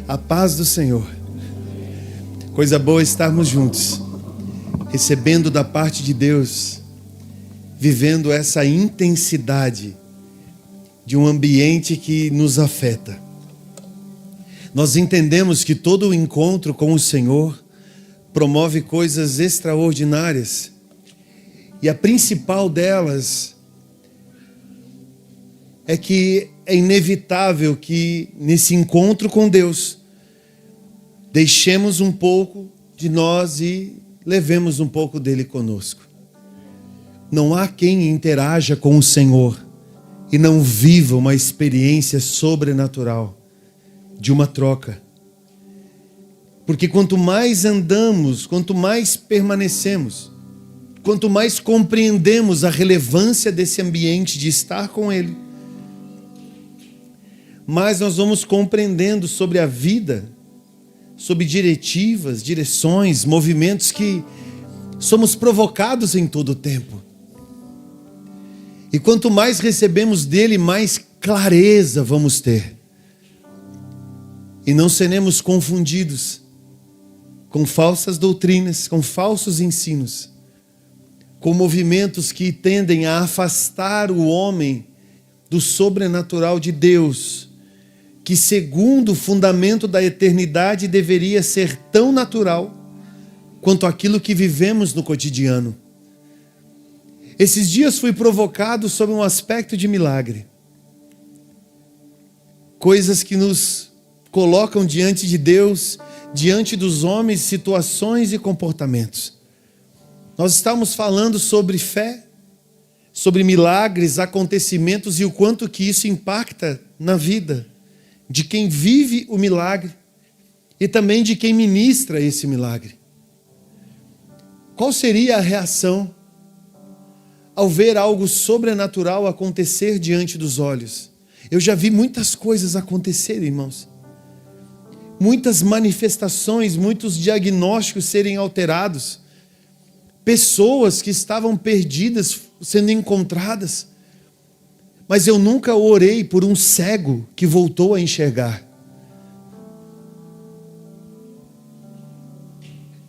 A paz do Senhor. Coisa boa estarmos juntos, recebendo da parte de Deus, vivendo essa intensidade de um ambiente que nos afeta. Nós entendemos que todo o encontro com o Senhor promove coisas extraordinárias. E a principal delas é que é inevitável que nesse encontro com Deus deixemos um pouco de nós e levemos um pouco dele conosco. Não há quem interaja com o Senhor e não viva uma experiência sobrenatural de uma troca. Porque quanto mais andamos, quanto mais permanecemos, quanto mais compreendemos a relevância desse ambiente de estar com Ele, mais nós vamos compreendendo sobre a vida, sobre diretivas, direções, movimentos que somos provocados em todo o tempo. E quanto mais recebemos dele, mais clareza vamos ter. E não seremos confundidos com falsas doutrinas, com falsos ensinos, com movimentos que tendem a afastar o homem do sobrenatural de Deus, que segundo o fundamento da eternidade deveria ser tão natural quanto aquilo que vivemos no cotidiano. Esses dias fui provocado sobre um aspecto de milagre. Coisas que nos colocam diante de Deus, diante dos homens, situações e comportamentos. Nós estamos falando sobre fé, sobre milagres, acontecimentos e o quanto que isso impacta na vida de quem vive o milagre e também de quem ministra esse milagre. Qual seria a reação ao ver algo sobrenatural acontecer diante dos olhos? Eu já vi muitas coisas acontecerem, irmãos. Muitas manifestações, muitos diagnósticos serem alterados. Pessoas que estavam perdidas sendo encontradas. Mas eu nunca orei por um cego que voltou a enxergar.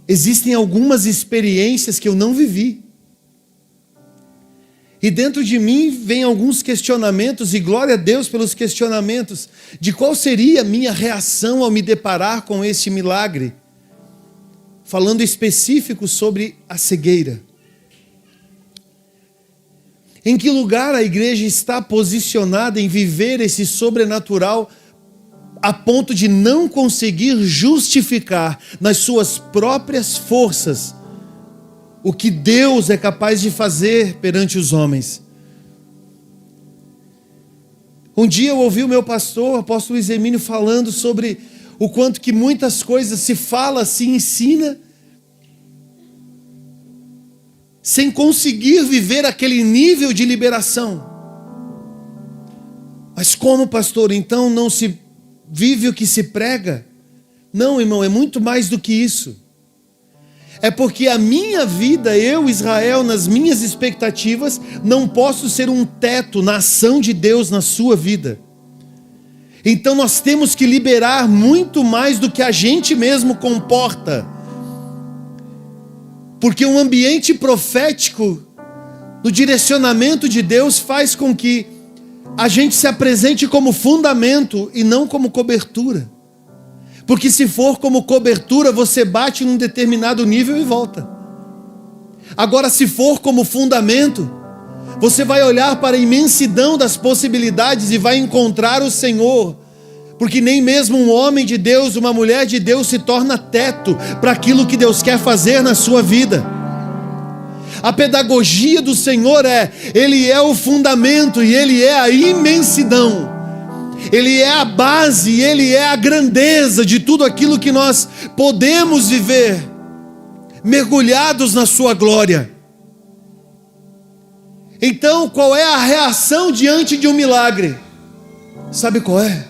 Existem algumas experiências que eu não vivi. E dentro de mim vem alguns questionamentos, e glória a Deus pelos questionamentos, de qual seria a minha reação ao me deparar com este milagre. Falando específico sobre a cegueira. Em que lugar a igreja está posicionada em viver esse sobrenatural a ponto de não conseguir justificar nas suas próprias forças o que Deus é capaz de fazer perante os homens? Um dia eu ouvi o meu pastor, o apóstolo Luiz Hermínio, falando sobre o quanto que muitas coisas se fala, se ensina, sem conseguir viver aquele nível de liberação. Mas como, pastor, então não se vive o que se prega? Não, irmão, é muito mais do que isso. É porque a minha vida, eu, Israel, nas minhas expectativas, não posso ser um teto na ação de Deus na sua vida. Então nós temos que liberar muito mais do que a gente mesmo comporta. Porque um ambiente profético, no direcionamento de Deus, faz com que a gente se apresente como fundamento e não como cobertura. Porque se for como cobertura, você bate num determinado nível e volta. Agora, se for como fundamento, você vai olhar para a imensidão das possibilidades e vai encontrar o Senhor. Porque nem mesmo um homem de Deus, uma mulher de Deus se torna teto para aquilo que Deus quer fazer na sua vida. A pedagogia do Senhor Ele é o fundamento e Ele é a imensidão. Ele é a base, Ele é a grandeza de tudo aquilo que nós podemos viver, mergulhados na sua glória. Então, qual é a reação diante de um milagre? Sabe qual é?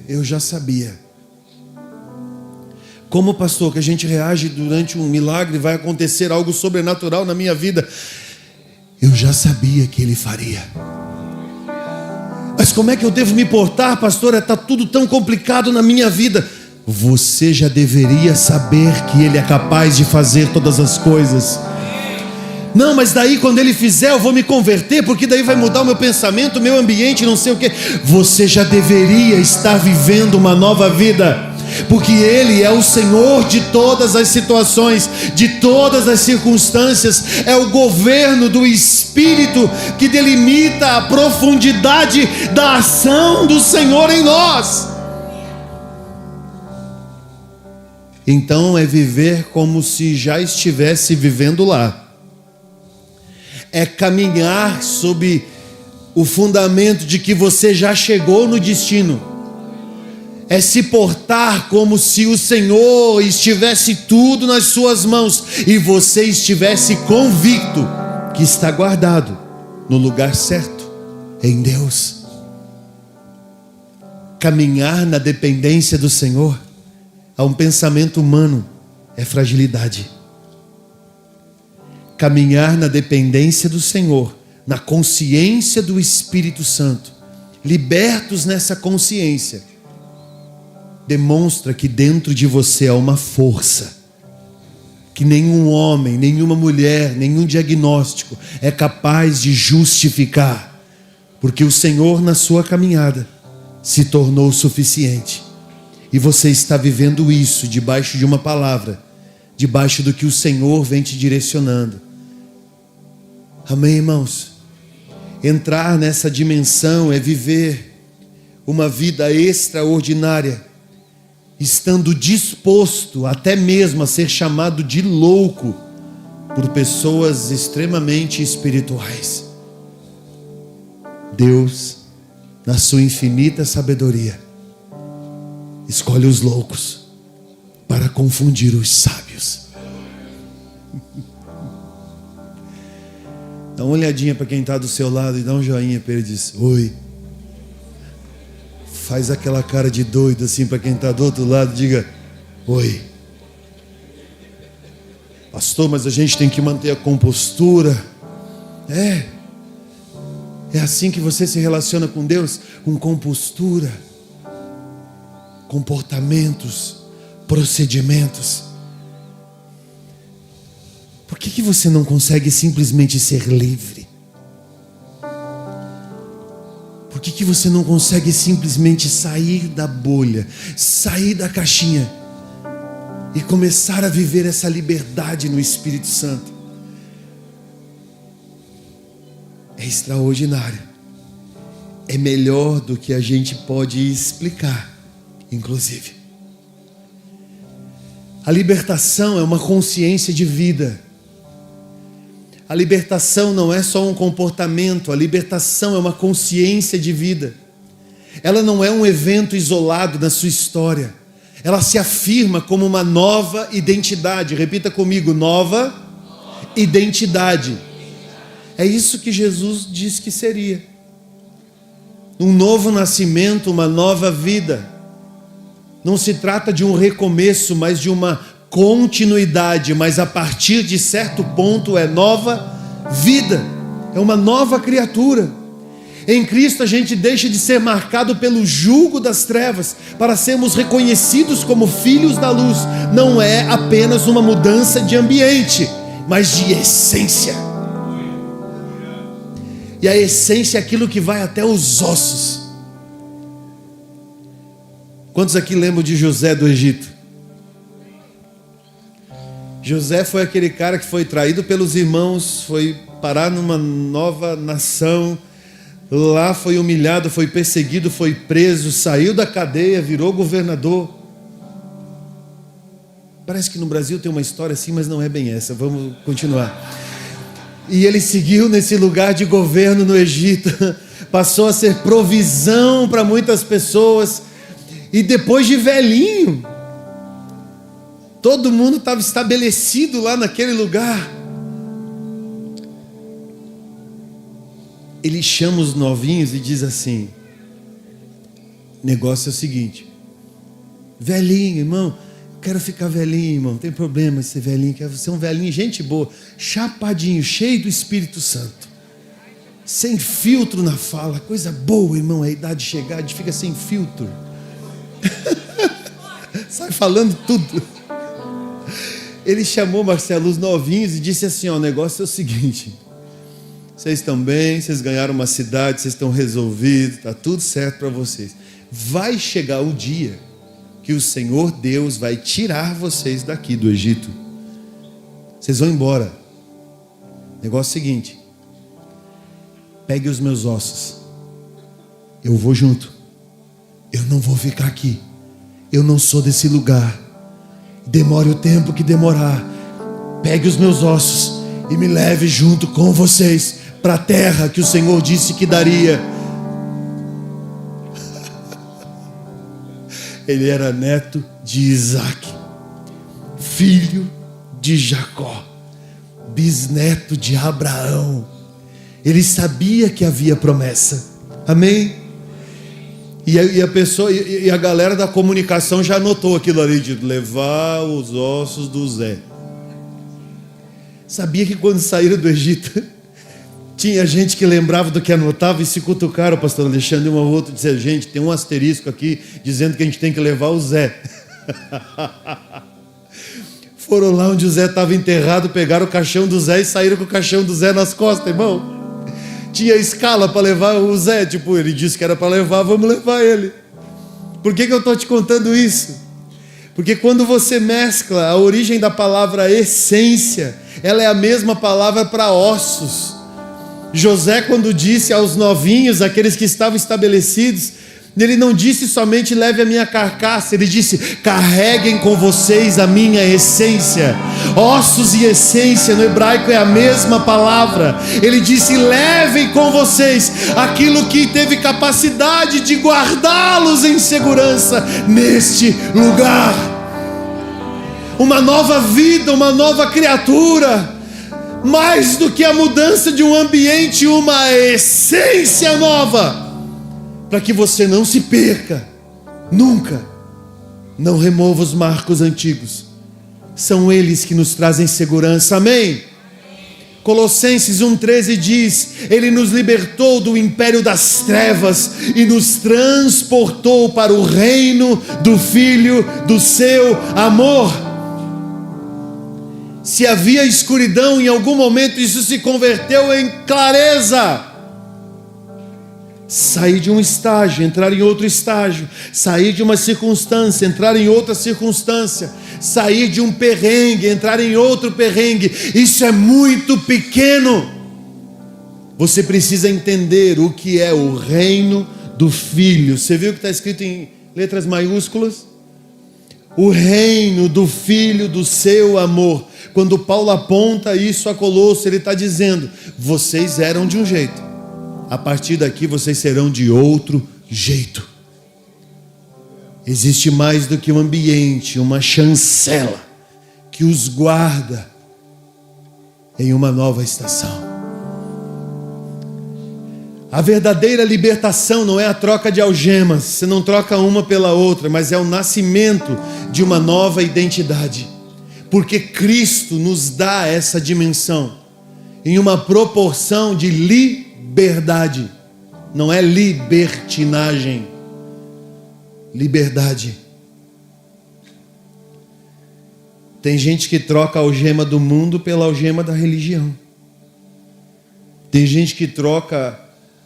Eu já sabia. Como, pastor, que a gente reage durante um milagre, vai acontecer algo sobrenatural na minha vida? Eu já sabia que Ele faria. Mas como é que eu devo me portar, pastor? Está tudo tão complicado na minha vida. Você já deveria saber que Ele é capaz de fazer todas as coisas. Não, mas daí quando Ele fizer eu vou me converter, porque daí vai mudar o meu pensamento, o meu ambiente, não sei o que. Você já deveria estar vivendo uma nova vida, porque Ele é o Senhor de todas as situações, de todas as circunstâncias. É o governo do Espírito que delimita a profundidade da ação do Senhor em nós. Então é viver como se já estivesse vivendo lá. É caminhar sob o fundamento de que você já chegou no destino. É se portar como se o Senhor estivesse tudo nas suas mãos e você estivesse convicto que está guardado no lugar certo, em Deus. Caminhar na dependência do Senhor a um pensamento humano é fragilidade. Caminhar na dependência do Senhor, na consciência do Espírito Santo, libertos nessa consciência, demonstra que dentro de você há uma força que nenhum homem, nenhuma mulher, nenhum diagnóstico é capaz de justificar, porque o Senhor na sua caminhada se tornou suficiente. E você está vivendo isso debaixo de uma palavra, debaixo do que o Senhor vem te direcionando. Amém, irmãos? Entrar nessa dimensão é viver uma vida extraordinária, estando disposto até mesmo a ser chamado de louco por pessoas extremamente espirituais. Deus, na sua infinita sabedoria, escolhe os loucos para confundir os sábios. Dá uma olhadinha para quem está do seu lado e dá um joinha para ele e diz: oi. Faz aquela cara de doido assim para quem está do outro lado, diga: oi. Pastor, mas a gente tem que manter a compostura. É assim que você se relaciona com Deus, com compostura, comportamentos, procedimentos. Por que você não consegue simplesmente ser livre? Por que você não consegue simplesmente sair da bolha, sair da caixinha e começar a viver essa liberdade no Espírito Santo? É extraordinário. É melhor do que a gente pode explicar, inclusive. A libertação é uma consciência de vida. A libertação não é só um comportamento, a libertação é uma consciência de vida. Ela não é um evento isolado na sua história. Ela se afirma como uma nova identidade. Repita comigo: nova identidade. É isso que Jesus disse que seria. Um novo nascimento, uma nova vida. Não se trata de um recomeço, mas de uma continuidade, mas a partir de certo ponto é nova vida, é uma nova criatura. Em Cristo a gente deixa de ser marcado pelo jugo das trevas para sermos reconhecidos como filhos da luz. Não é apenas uma mudança de ambiente, mas de essência. E a essência é aquilo que vai até os ossos. Quantos aqui lembram de José do Egito? José foi aquele cara que foi traído pelos irmãos, foi parar numa nova nação, lá foi humilhado, foi perseguido, foi preso, saiu da cadeia, virou governador. Parece que no Brasil tem uma história assim, mas não é bem essa. Vamos continuar. E ele seguiu nesse lugar de governo no Egito, passou a ser provisão para muitas pessoas, e depois de velhinho, todo mundo estava estabelecido lá naquele lugar. Ele chama os novinhos e diz assim: o negócio é o seguinte, velhinho, irmão, quero ficar velhinho, irmão, não tem problema ser velhinho, quero ser um velhinho, gente boa, chapadinho, cheio do Espírito Santo. sem filtro na fala. Coisa boa, irmão, a idade chegar, a gente fica sem filtro. Sai falando tudo. Ele chamou, Marcelo, os novinhos e disse assim, ó, o negócio é o seguinte, vocês estão bem, vocês ganharam uma cidade, vocês estão resolvidos, está tudo certo para vocês. Vai chegar o dia que o Senhor Deus vai tirar vocês daqui do Egito. Vocês vão embora. O negócio é o seguinte, pegue os meus ossos, eu vou junto, eu não vou ficar aqui, eu não sou desse lugar, demore o tempo que demorar, pegue os meus ossos e me leve junto com vocês para a terra que o Senhor disse que daria. Ele era neto de Isaac, filho de Jacó, bisneto de Abraão. Ele sabia que havia promessa. Amém? E a pessoa, e a galera da comunicação já anotou aquilo ali de levar os ossos do Zé. Sabia que quando saíram do Egito tinha gente que lembrava do que anotava e se cutucaram, pastor Alexandre, um ao outro, dizia, gente, tem um asterisco aqui dizendo que a gente tem que levar o Zé. Foram lá onde o Zé estava enterrado, pegaram o caixão do Zé e saíram com o caixão do Zé nas costas, irmão. Tinha escala para levar o Zé, tipo, ele disse que era para levar, vamos levar ele. Por que eu estou te contando isso? Porque quando você mescla a origem da palavra essência, ela é a mesma palavra para ossos. José, quando disse aos novinhos, aqueles que estavam estabelecidos, ele não disse somente leve a minha carcaça, ele disse carreguem com vocês a minha essência. Ossos e essência no hebraico é a mesma palavra. Ele disse levem com vocês aquilo que teve capacidade de guardá-los em segurança neste lugar. Uma nova vida, uma nova criatura. Mais do que a mudança de um ambiente, uma essência nova. Para que você não se perca, nunca, não remova os marcos antigos, são eles que nos trazem segurança, amém? Colossenses 1,13 diz, Ele nos libertou do império das trevas e nos transportou para o reino do Filho do seu amor. Se havia escuridão, em algum momento isso se converteu em clareza. Sair de um estágio, entrar em outro estágio. Sair de uma circunstância, entrar em outra circunstância. Sair de um perrengue, entrar em outro perrengue. Isso é muito pequeno. Você precisa entender o que é o reino do Filho. Você viu que está escrito em letras maiúsculas? O reino do Filho do seu amor. Quando Paulo aponta isso a Colosso, ele está dizendo, vocês eram de um jeito. A partir daqui vocês serão de outro jeito. Existe mais do que um ambiente, uma chancela que os guarda em uma nova estação. A verdadeira libertação não é a troca de algemas, você não troca uma pela outra, mas é o nascimento de uma nova identidade. Porque Cristo nos dá essa dimensão em uma proporção de liberdade, não é libertinagem, liberdade. Tem gente que troca a algema do mundo pela algema da religião. Tem gente que troca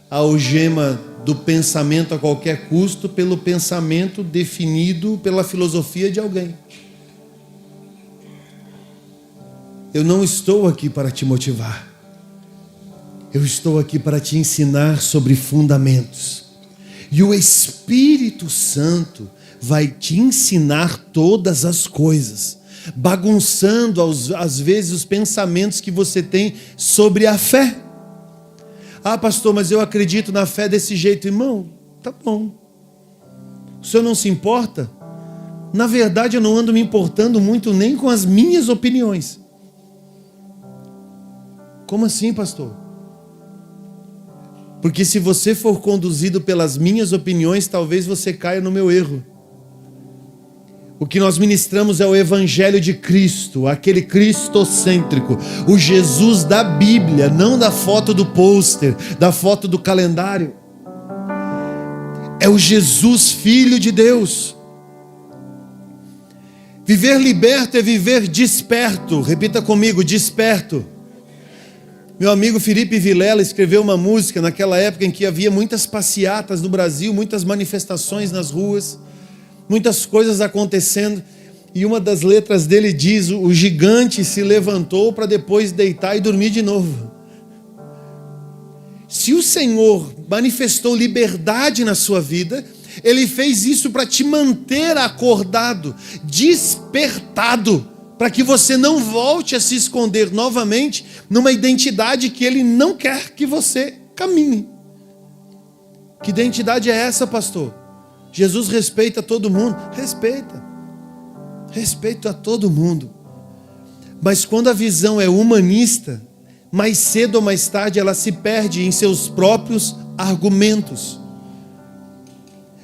a algema do pensamento a qualquer custo pelo pensamento definido pela filosofia de alguém. Eu não estou aqui para te motivar. Eu estou aqui para te ensinar sobre fundamentos. E o Espírito Santo vai te ensinar todas as coisas, bagunçando às vezes os pensamentos que você tem sobre a fé. Ah, pastor, mas eu acredito na fé desse jeito. Irmão, tá bom. O senhor não se importa? Na verdade, eu não ando me importando muito nem com as minhas opiniões. Como assim, pastor? Porque se você for conduzido pelas minhas opiniões, talvez você caia no meu erro. O que nós ministramos é o Evangelho de Cristo, aquele cristocêntrico, o Jesus da Bíblia, não da foto do pôster, da foto do calendário. É o Jesus, Filho de Deus. Viver liberto é viver desperto. Repita comigo, desperto. Meu amigo Felipe Vilela escreveu uma música naquela época em que havia muitas passeatas no Brasil, muitas manifestações nas ruas, muitas coisas acontecendo, e uma das letras dele diz: o gigante se levantou para depois deitar e dormir de novo. Se o Senhor manifestou liberdade na sua vida, Ele fez isso para te manter acordado, despertado, para que você não volte a se esconder novamente numa identidade que Ele não quer que você caminhe. Que identidade é essa, pastor? Jesus respeita todo mundo. Respeito a todo mundo. Mas quando a visão é humanista, mais cedo ou mais tarde ela se perde em seus próprios argumentos.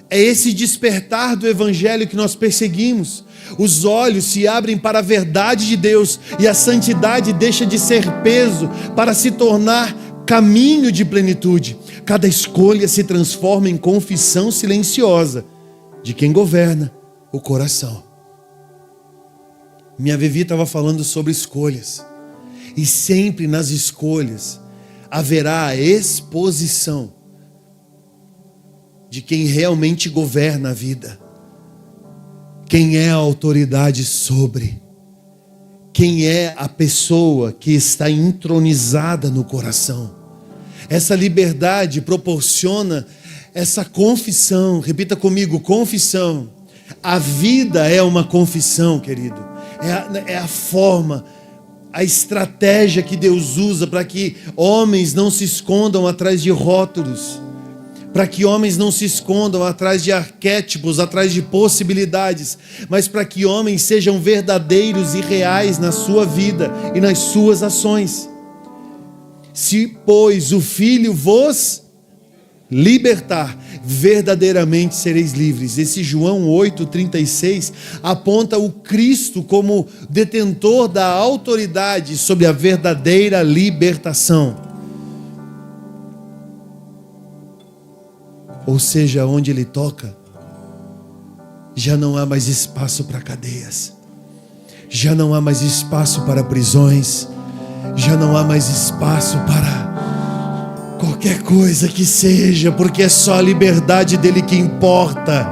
É esse despertar do Evangelho que nós perseguimos. Os olhos se abrem para a verdade de Deus e a santidade deixa de ser peso para se tornar caminho de plenitude. Cada escolha se transforma em confissão silenciosa de quem governa o coração. Minha Vivi estava falando sobre escolhas. E sempre nas escolhas haverá a exposição de quem realmente governa a vida. Quem é a autoridade sobre. Quem é a pessoa que está entronizada no coração. Essa liberdade proporciona essa confissão. Repita comigo, confissão. A vida é uma confissão, querido. É a forma, a estratégia que Deus usa para que homens não se escondam atrás de rótulos, para que homens não se escondam atrás de arquétipos, atrás de possibilidades, mas para que homens sejam verdadeiros e reais na sua vida e nas suas ações. Se, pois, o Filho vos libertar, verdadeiramente sereis livres. Esse João 8,36 aponta o Cristo como detentor da autoridade sobre a verdadeira libertação. Ou seja, onde Ele toca, já não há mais espaço para cadeias, já não há mais espaço para prisões, já não há mais espaço para qualquer coisa que seja, porque é só a liberdade dele que importa.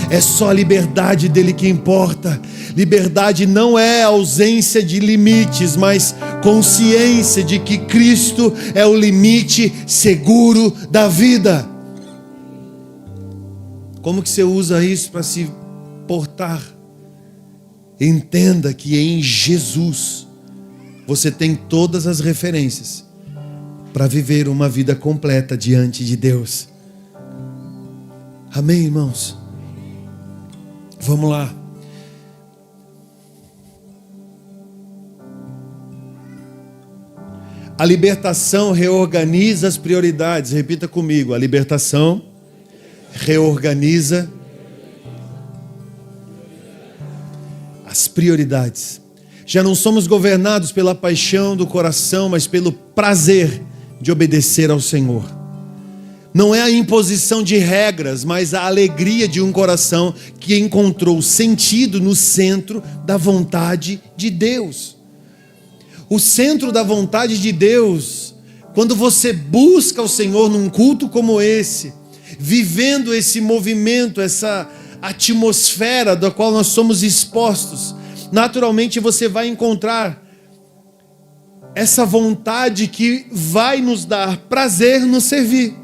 É só a liberdade dele que importa. Liberdade não é ausência de limites, mas consciência de que Cristo é o limite seguro da vida. Como que você usa isso para se portar? Entenda que em Jesus você tem todas as referências para viver uma vida completa diante de Deus. Amém, irmãos? Vamos lá. A libertação reorganiza as prioridades. Repita comigo. A libertação reorganiza as prioridades. Já não somos governados pela paixão do coração, mas pelo prazer de obedecer ao Senhor. Não é a imposição de regras, mas a alegria de um coração que encontrou sentido no centro da vontade de Deus. O centro da vontade de Deus, quando você busca o Senhor num culto como esse, vivendo esse movimento, essa atmosfera da qual nós somos expostos, naturalmente você vai encontrar essa vontade que vai nos dar prazer no servir.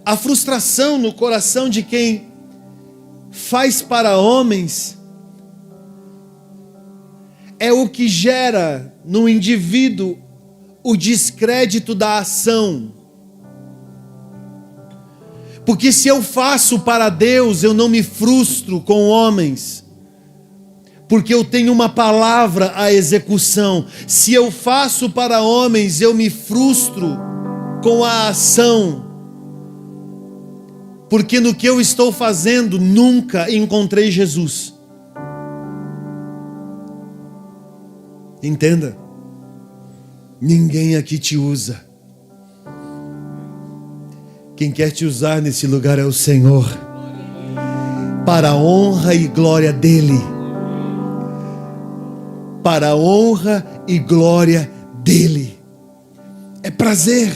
A frustração no coração de quem faz para homens é o que gera no indivíduo o descrédito da ação. Porque se eu faço para Deus, eu não me frustro com homens, porque eu tenho uma palavra à execução. Se eu faço para homens, eu me frustro com a ação. porque no que eu estou fazendo nunca encontrei Jesus. Entenda, ninguém aqui te usa. Quem quer te usar nesse lugar é o Senhor, para a honra e glória dEle. Para a honra e glória dEle. É prazer.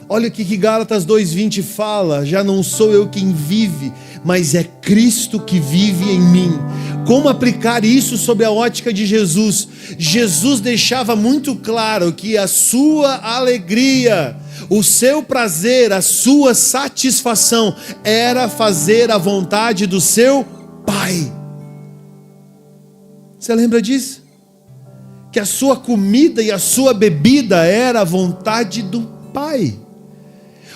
Olha o que Gálatas 2:20 fala: já não sou eu quem vive, mas é Cristo que vive em mim. Como aplicar isso sob a ótica de Jesus? Jesus deixava muito claro que a sua alegria, o seu prazer, a sua satisfação era fazer a vontade do seu Pai. Você lembra disso? Que a sua comida e a sua bebida era a vontade do Pai.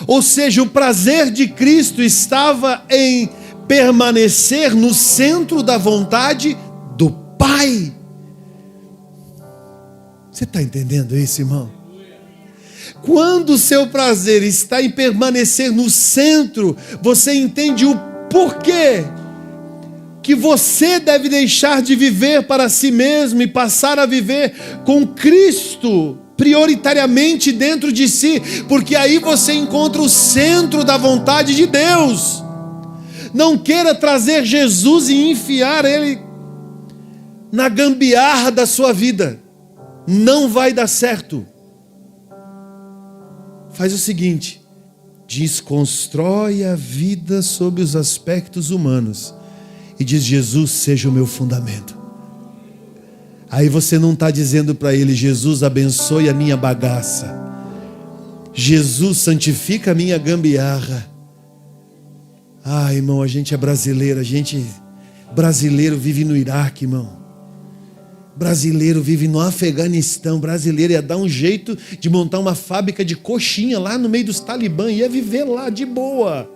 Ou seja, o prazer de Cristo estava em permanecer no centro da vontade do Pai. Você está entendendo isso, irmão? Quando o seu prazer está em permanecer no centro, você entende o porquê que você deve deixar de viver para si mesmo e passar a viver com Cristo prioritariamente dentro de si, porque aí você encontra o centro da vontade de Deus. Não queira trazer Jesus e enfiar Ele na gambiarra da sua vida. Não vai dar certo. Faz o seguinte: desconstrói a vida sob os aspectos humanos e diz: Jesus, seja o meu fundamento. Aí você não está dizendo para Ele: Jesus, abençoe a minha bagaça, Jesus, santifica a minha gambiarra. Ah, irmão, a gente é brasileiro, brasileiro vive no Iraque, irmão. Brasileiro vive no Afeganistão. Brasileiro ia dar um jeito de montar uma fábrica de coxinha lá no meio dos talibã, ia viver lá de boa.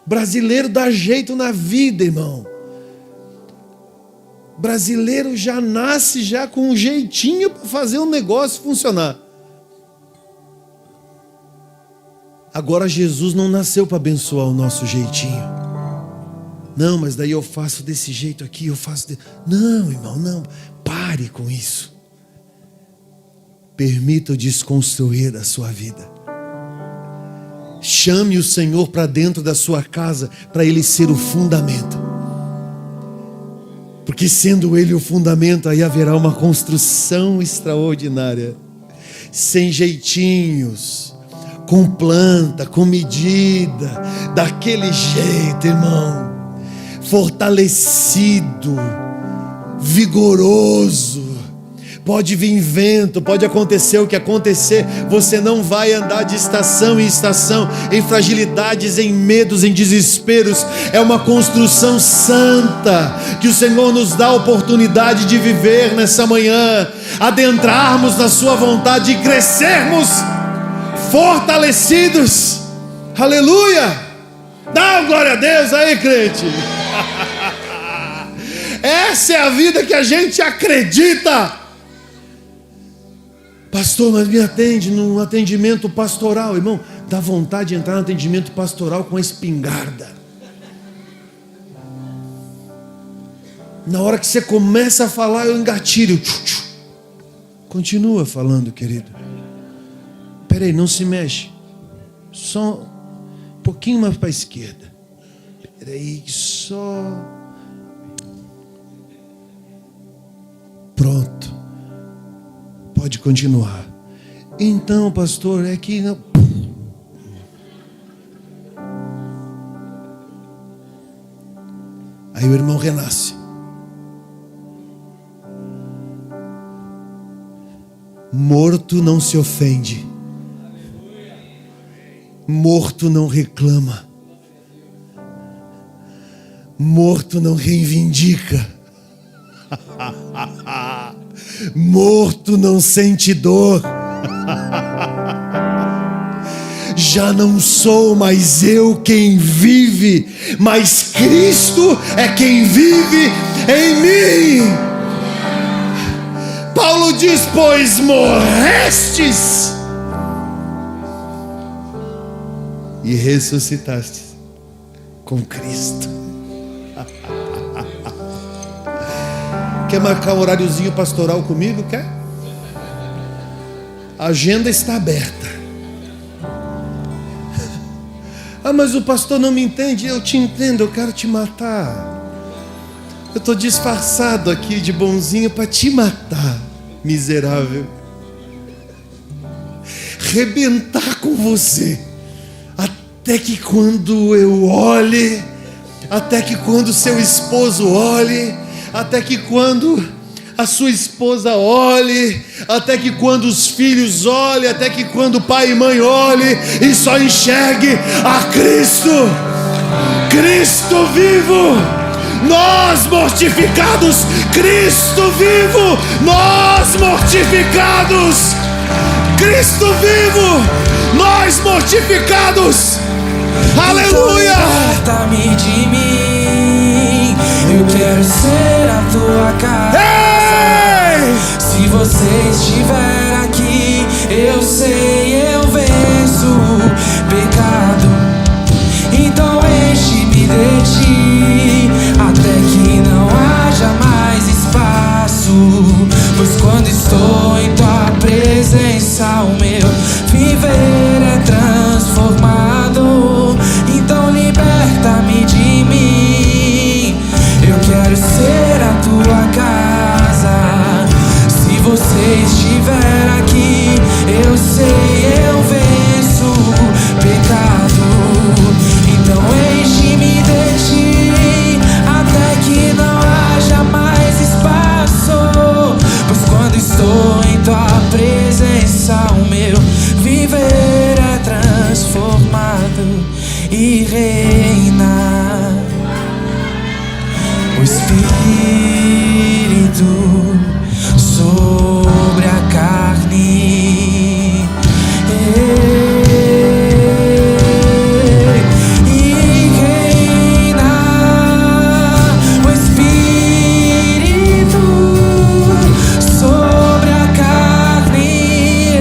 Brasileiro dá jeito na vida, irmão. Brasileiro já nasce já com um jeitinho para fazer um negócio funcionar. Agora Jesus não nasceu para abençoar o nosso jeitinho. Não, mas daí eu faço desse jeito aqui, eu faço... Não, irmão, não. Pare com isso. Permita o desconstruir da sua vida. Chame o Senhor para dentro da sua casa, para Ele ser o fundamento. Porque sendo Ele o fundamento, aí haverá uma construção extraordinária. Sem jeitinhos, com planta, com medida, daquele jeito, irmão. Fortalecido, vigoroso. Pode vir vento, pode acontecer o que acontecer, você não vai andar de estação em estação, em fragilidades, em medos, em desesperos. É uma construção santa que o Senhor nos dá a oportunidade de viver nessa manhã, adentrarmos na sua vontade e crescermos fortalecidos. Aleluia! Dá glória a Deus aí, crente. Essa é a vida que a gente acredita. Pastor, mas me atende num atendimento pastoral. Irmão, dá vontade de entrar no atendimento pastoral com a espingarda. Na hora que você começa a falar, eu engatilho. Continua falando, querido. Peraí, não se mexe. Só um pouquinho mais para a esquerda. Peraí, só... Pronto. Pode continuar. Então, pastor, é que não... Aí o irmão renasce. Morto não se ofende. Morto não reclama. Morto não reivindica. Morto não sente dor. Já não sou mais eu quem vive, mas Cristo é quem vive em mim. Paulo diz: pois morrestes e ressuscitastes. com Cristo. Quer marcar um horáriozinho pastoral comigo? Quer? A agenda está aberta. Ah, mas o pastor não me entende. Eu te entendo, eu quero te matar. Eu estou disfarçado aqui de bonzinho para te matar, miserável. Rebentar com você. Até que quando eu olhe, até que quando seu esposo olhe, até que quando a sua esposa olhe, até que quando os filhos olhem, até que quando o pai e mãe olhem e só enxergue a Cristo, Cristo vivo, nós mortificados, Cristo vivo, nós mortificados, Cristo vivo, nós mortificados, aleluia! Liberta-me de mim, eu quero ser a tua casa. Ei! Se você estiver aqui, eu sei, eu venço o pecado. Então enche-me de ti, até que não haja mais espaço. Pois quando estou em tua presença, o meu viver é transformado. Então liberta-me de mim, eu quero ser a tua casa. Se você estiver aqui, eu sei, eu venço o pecado. Então enche-me de ti, até que não haja mais espaço. Pois quando estou em tua presença, o meu viver é transformado e reina o Espírito sobre a carne. E reina o Espírito sobre a carne.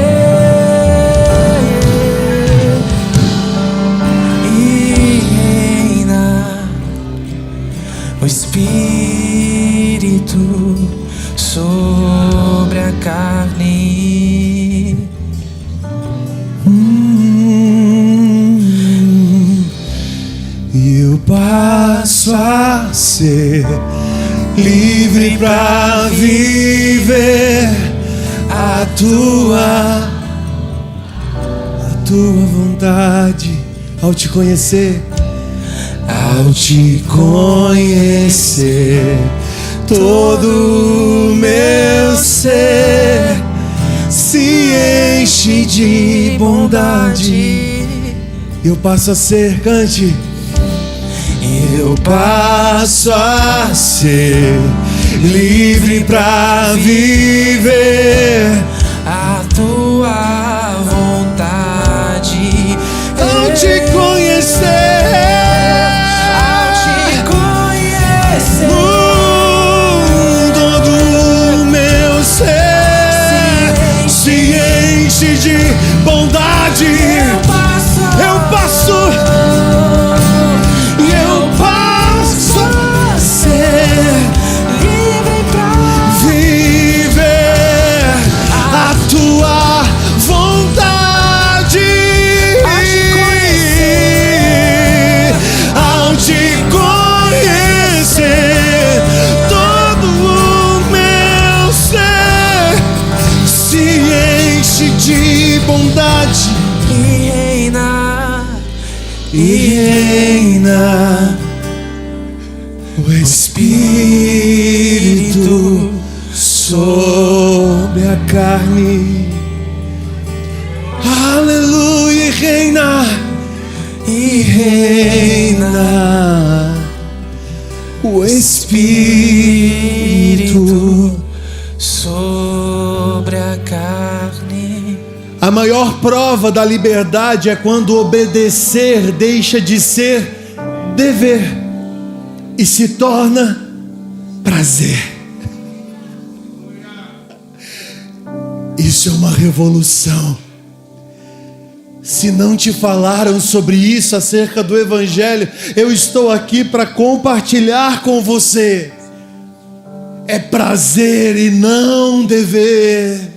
E reina o Espírito sobre a carne. Eu passo a ser livre para viver a tua vontade. Ao te conhecer, todo o meu ser se enche de bondade. Eu passo a ser, cante. Eu passo a ser livre pra viver a tua vontade. ao te conhecer. Todo o meu ser se enche de bondade. Eu passo a ser livre pra viver a tua vontade. Ao te conhecer, todo o meu ser se enche de bondade. E reina o Espírito sobre a carne. Aleluia, e reina o Espírito sobre a carne. A maior prova da liberdade é quando obedecer deixa de ser dever e se torna prazer. Isso é uma revolução. Se não te falaram sobre isso acerca do Evangelho, eu estou aqui para compartilhar com você. É prazer e não dever.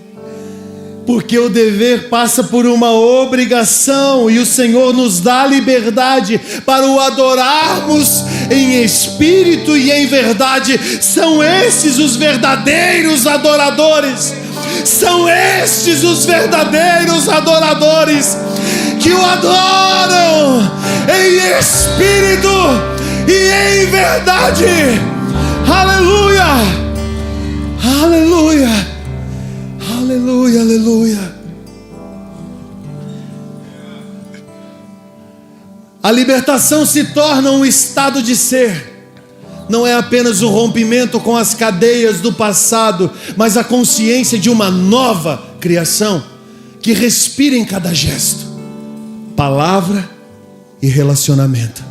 Porque o dever passa por uma obrigação, e o Senhor nos dá liberdade para o adorarmos em espírito e em verdade. São estes os verdadeiros adoradores. São estes os verdadeiros adoradores que o adoram em espírito e em verdade. Aleluia! Aleluia! Aleluia, aleluia. A libertação se torna um estado de ser. Não é apenas o rompimento com as cadeias do passado, mas a consciência de uma nova criação que respira em cada gesto, palavra e relacionamento.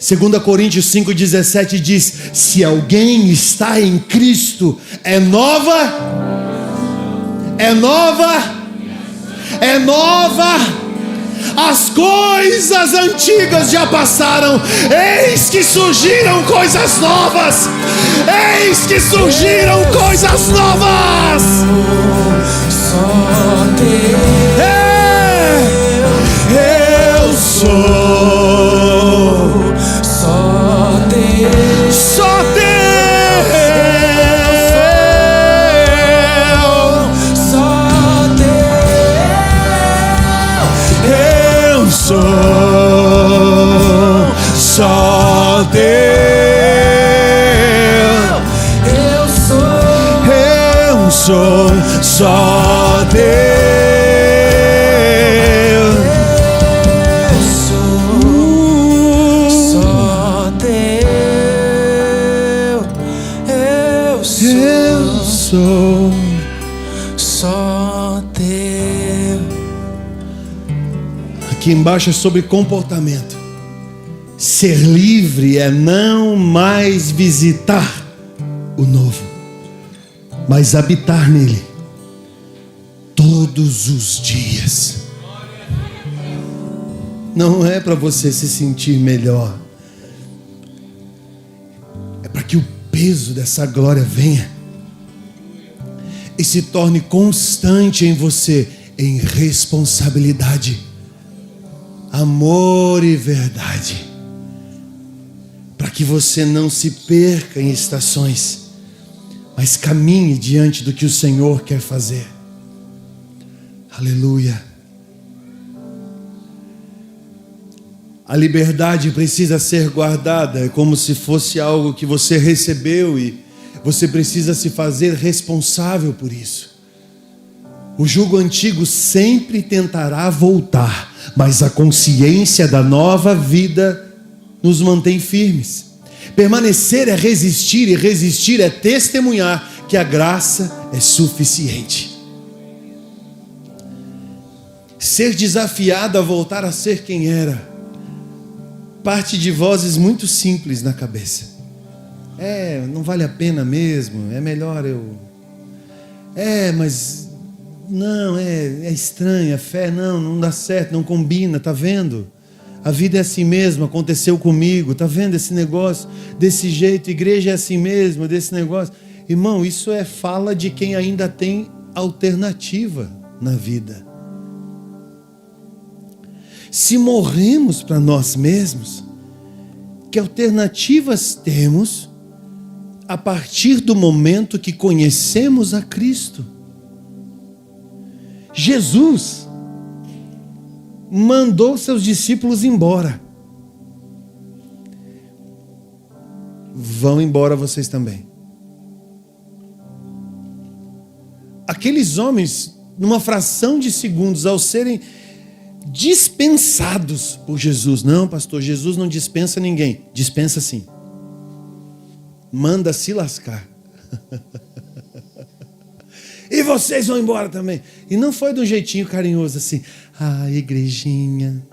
2 Coríntios 5,17 diz: se alguém está em Cristo, é nova. As coisas antigas já passaram, eis que surgiram coisas novas. Eis que surgiram coisas novas. Só Deus. Eu sou. Só Deus. Só Deus. Só Deus. Eu sou só Deus. Eu sou só Deus. Eu sou só Deus. Aqui embaixo é sobre comportamento. Ser livre é não mais visitar o novo, mas habitar nele todos os dias. Não é para você se sentir melhor, é para que o peso dessa glória venha e se torne constante em você, em responsabilidade, amor e verdade. Para que você não se perca em estações, mas caminhe diante do que o Senhor quer fazer. Aleluia. A liberdade precisa ser guardada, é como se fosse algo que você recebeu e você precisa se fazer responsável por isso. O jugo antigo sempre tentará voltar, mas a consciência da nova vida nos mantém firmes. Permanecer é resistir, e resistir é testemunhar que a graça é suficiente. Ser desafiado a voltar a ser quem era parte de vozes muito simples na cabeça. Não vale a pena mesmo, é melhor eu... mas não, é estranho, a fé não dá certo, não combina, tá vendo? A vida é assim mesmo, aconteceu comigo, tá vendo esse negócio? Desse jeito, igreja é assim mesmo, desse negócio. Irmão, isso é fala de quem ainda tem alternativa na vida. Se morremos para nós mesmos, que alternativas temos a partir do momento que conhecemos a Cristo? Jesus mandou seus discípulos embora. Vão embora vocês também. Aqueles homens, numa fração de segundos, ao serem dispensados por Jesus. Não, pastor, Jesus não dispensa ninguém. Dispensa sim. Manda se lascar. E vocês vão embora também. E não foi de um jeitinho carinhoso assim. Igrejinha,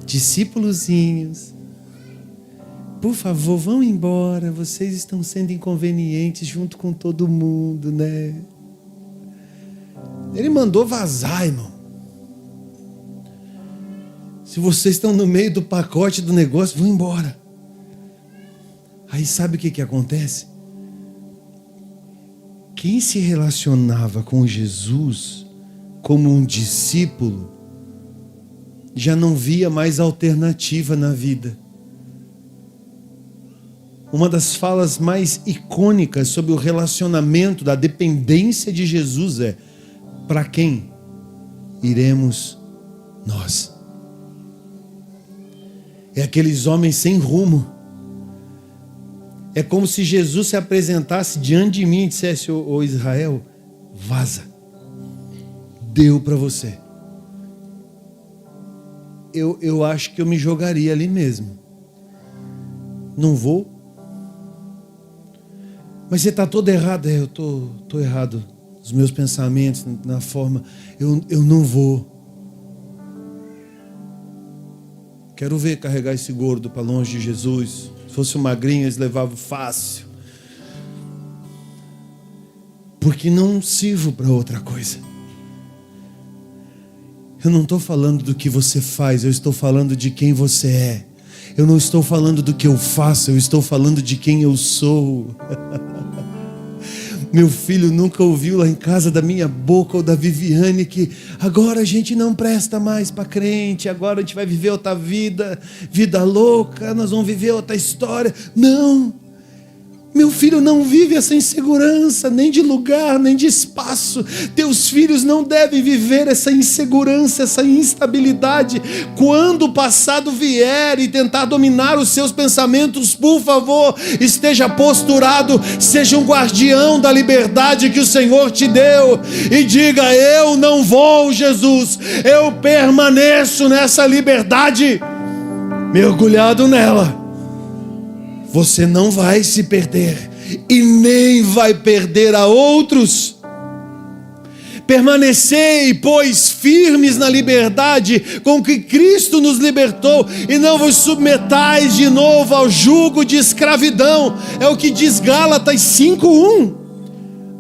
discípulozinhos, por favor, vão embora. Vocês estão sendo inconvenientes junto com todo mundo, né? Ele mandou vazar, irmão. Se vocês estão no meio do pacote do negócio, vão embora. Aí sabe o que acontece? Quem se relacionava com Jesus como um discípulo já não via mais alternativa na vida. Uma das falas mais icônicas sobre o relacionamento da dependência de Jesus é: para quem iremos nós? É aqueles homens sem rumo. É como se Jesus se apresentasse diante de mim e dissesse: ô Israel, vaza. Deu para você. Eu acho que eu me jogaria ali mesmo. Não vou. Mas você está todo errado. Eu estou errado. Os meus pensamentos, na forma. Eu não vou. Quero ver carregar esse gordo para longe de Jesus. Se fosse um magrinho, eles levavam fácil. Porque não sirvo para outra coisa. Eu não estou falando do que você faz, eu estou falando de quem você é. Eu não estou falando do que eu faço, eu estou falando de quem eu sou. Meu filho nunca ouviu lá em casa da minha boca ou da Viviane que agora a gente não presta mais para crente, agora a gente vai viver outra vida, vida louca, nós vamos viver outra história. Não, meu filho não vive essa insegurança, nem de lugar, nem de espaço. Teus filhos não devem viver essa insegurança, essa instabilidade. Quando o passado vier e tentar dominar os seus pensamentos, por favor, esteja posturado, seja um guardião da liberdade que o Senhor te deu. E diga: eu não vou, Jesus, eu permaneço nessa liberdade, mergulhado nela. Você não vai se perder e nem vai perder a outros. Permanecei, pois, firmes na liberdade com que Cristo nos libertou, e não vos submetais de novo ao jugo de escravidão. É o que diz Gálatas 5:1.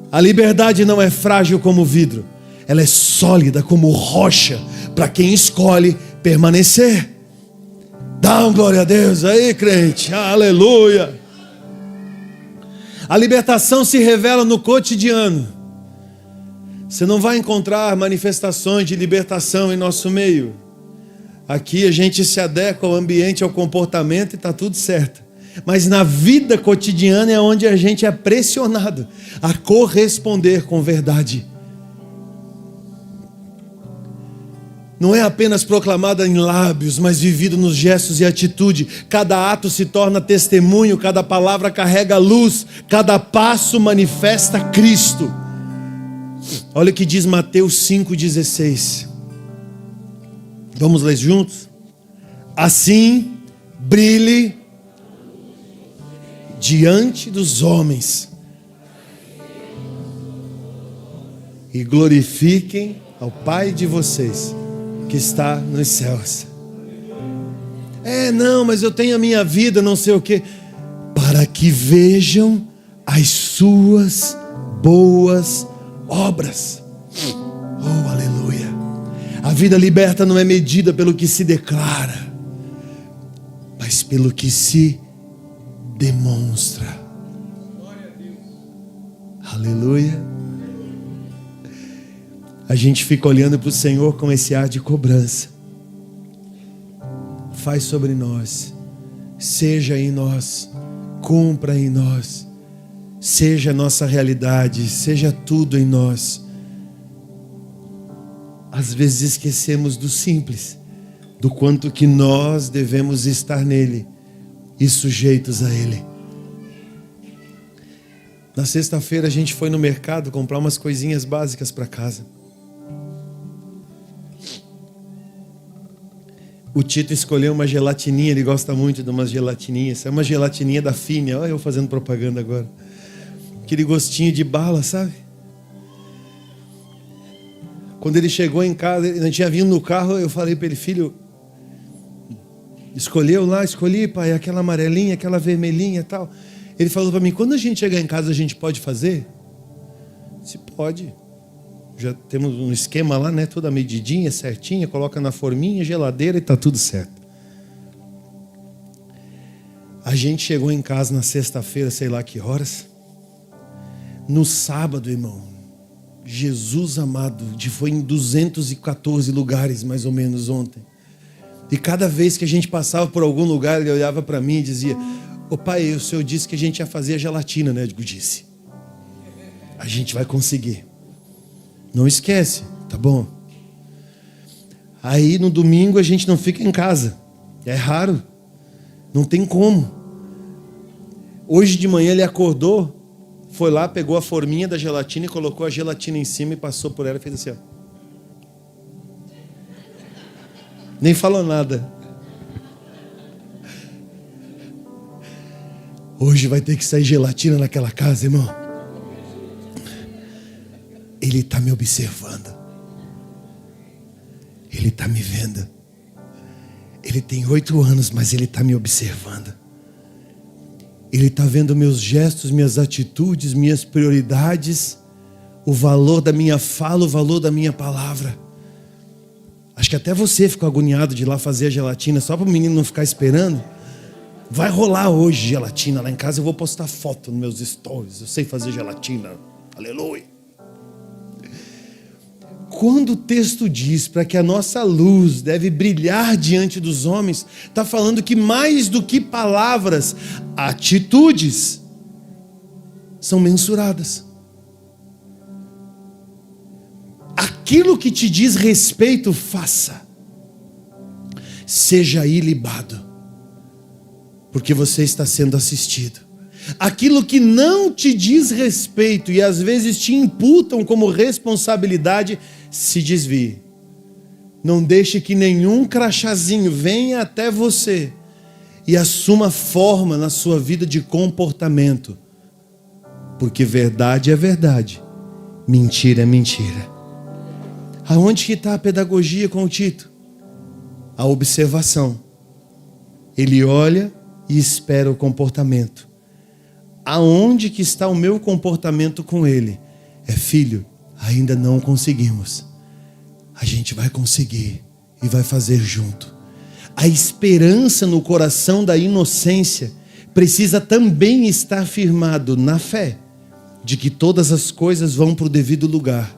A liberdade não é frágil como vidro, ela é sólida como rocha para quem escolhe permanecer. Dá uma glória a Deus aí, crente, aleluia. A libertação se revela no cotidiano. Você não vai encontrar manifestações de libertação em nosso meio. Aqui a gente se adequa ao ambiente, ao comportamento e está tudo certo. Mas na vida cotidiana é onde a gente é pressionado a corresponder com verdade. Não é apenas proclamada em lábios, mas vivido nos gestos e atitude. Cada ato se torna testemunho, cada palavra carrega luz, cada passo manifesta Cristo. Olha o que diz Mateus 5,16. Vamos ler juntos? Assim brilhe diante dos homens e glorifiquem ao Pai de vocês que está nos céus. Não, mas eu tenho a minha vida, não sei o quê. Para que vejam as suas boas obras. Oh, aleluia. A vida liberta não é medida pelo que se declara, mas pelo que se demonstra. Aleluia. A gente fica olhando para o Senhor com esse ar de cobrança. Faz sobre nós, seja em nós, cumpra em nós, seja a nossa realidade, seja tudo em nós. Às vezes esquecemos do simples, do quanto que nós devemos estar nele e sujeitos a ele. Na sexta-feira a gente foi no mercado comprar umas coisinhas básicas para casa. O Tito escolheu uma gelatininha, ele gosta muito de umas gelatininhas. É uma gelatininha da Fine, olha eu fazendo propaganda agora. Aquele gostinho de bala, sabe? Quando ele chegou em casa, ele tinha vindo no carro, eu falei para ele: filho, escolheu lá? Escolhi, pai, aquela amarelinha, aquela vermelhinha e tal. Ele falou para mim: quando a gente chegar em casa, a gente pode fazer? Se pode. Já temos um esquema lá, né? Toda medidinha, certinha, coloca na forminha, geladeira e tá tudo certo. A gente chegou em casa na sexta-feira, sei lá que horas. No sábado, irmão, Jesus amado, foi em 214 lugares mais ou menos ontem. E cada vez que a gente passava por algum lugar, ele olhava para mim e dizia: ô pai, o senhor disse que a gente ia fazer a gelatina, né? Eu digo, disse. A gente vai conseguir. Não esquece, tá bom? Aí no domingo a gente não fica em casa. É raro. Não tem como. Hoje de manhã ele acordou, foi lá, pegou a forminha da gelatina e colocou a gelatina em cima e passou por ela e fez assim, ó. Nem falou nada. Hoje vai ter que sair gelatina naquela casa, irmão. Ele está me observando. Ele está me vendo. Ele tem 8 anos, mas ele está me observando. Ele está vendo meus gestos, minhas atitudes, minhas prioridades, o valor da minha fala, o valor da minha palavra. Acho que até você ficou agoniado de ir lá fazer a gelatina, só para o menino não ficar esperando. Vai rolar hoje gelatina lá em casa, eu vou postar foto nos meus stories. Eu sei fazer gelatina. Aleluia. Quando o texto diz para que a nossa luz deve brilhar diante dos homens, está falando que mais do que palavras, atitudes são mensuradas. Aquilo que te diz respeito, faça. Seja ilibado, porque você está sendo assistido. Aquilo que não te diz respeito e às vezes te imputam como responsabilidade, se desvie. Não deixe que nenhum crachazinho venha até você e assuma forma na sua vida de comportamento. Porque verdade é verdade, mentira é mentira. Aonde que está a pedagogia com o Tito? A observação. Ele olha e espera o comportamento. Aonde que está o meu comportamento com ele? Filho, ainda não conseguimos. A gente vai conseguir e vai fazer junto. A esperança no coração da inocência precisa também estar firmado na fé de que todas as coisas vão para o devido lugar.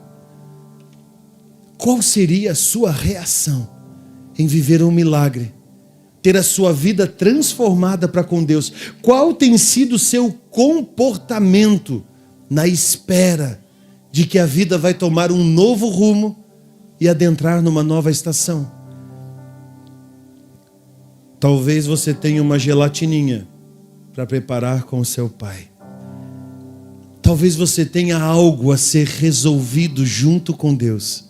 Qual seria a sua reação em viver um milagre? Ter a sua vida transformada para com Deus? Qual tem sido o seu comportamento na espera de que a vida vai tomar um novo rumo e adentrar numa nova estação? Talvez você tenha uma gelatininha para preparar com o seu pai. Talvez você tenha algo a ser resolvido junto com Deus.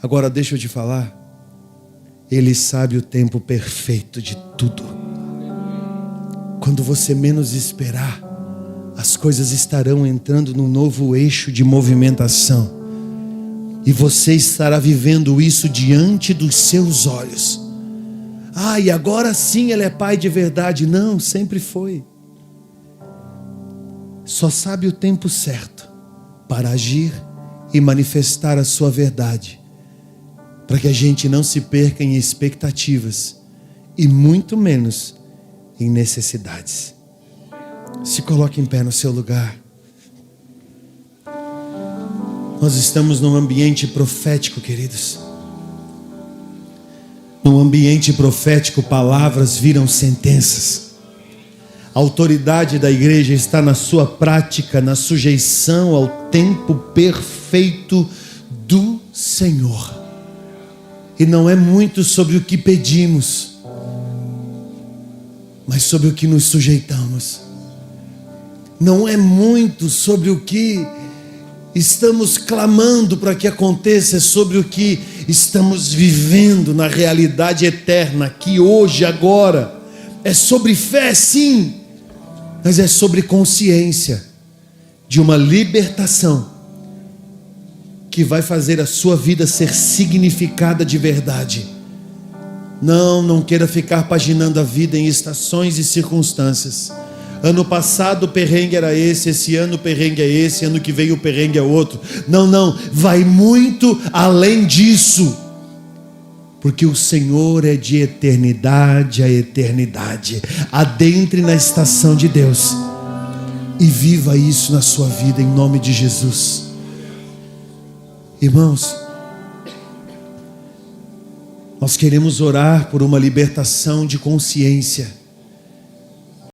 Agora deixa eu te falar. Ele sabe o tempo perfeito de tudo. Quando você menos esperar, as coisas estarão entrando num novo eixo de movimentação. E você estará vivendo isso diante dos seus olhos. E agora sim ele é pai de verdade. Não, sempre foi. Só sabe o tempo certo para agir e manifestar a sua verdade. Para que a gente não se perca em expectativas e muito menos em necessidades. Se coloque em pé no seu lugar. Nós estamos num ambiente profético, queridos. No ambiente profético, palavras viram sentenças. A autoridade da igreja está na sua prática, na sujeição ao tempo perfeito do Senhor. E não é muito sobre o que pedimos, mas sobre o que nos sujeitamos. Não é muito sobre o que estamos clamando para que aconteça, é sobre o que estamos vivendo na realidade eterna, aqui, hoje, agora. É sobre fé, sim, mas é sobre consciência de uma libertação que vai fazer a sua vida ser significada de verdade. Não queira ficar paginando a vida em estações e circunstâncias. ano passado o perrengue era esse ano o perrengue é esse, ano que vem o perrengue é outro. Não, não, vai muito além disso. Porque o Senhor é de eternidade a eternidade. Adentre na estação de Deus e viva isso na sua vida, em nome de Jesus. Irmãos, nós queremos orar por uma libertação de consciência.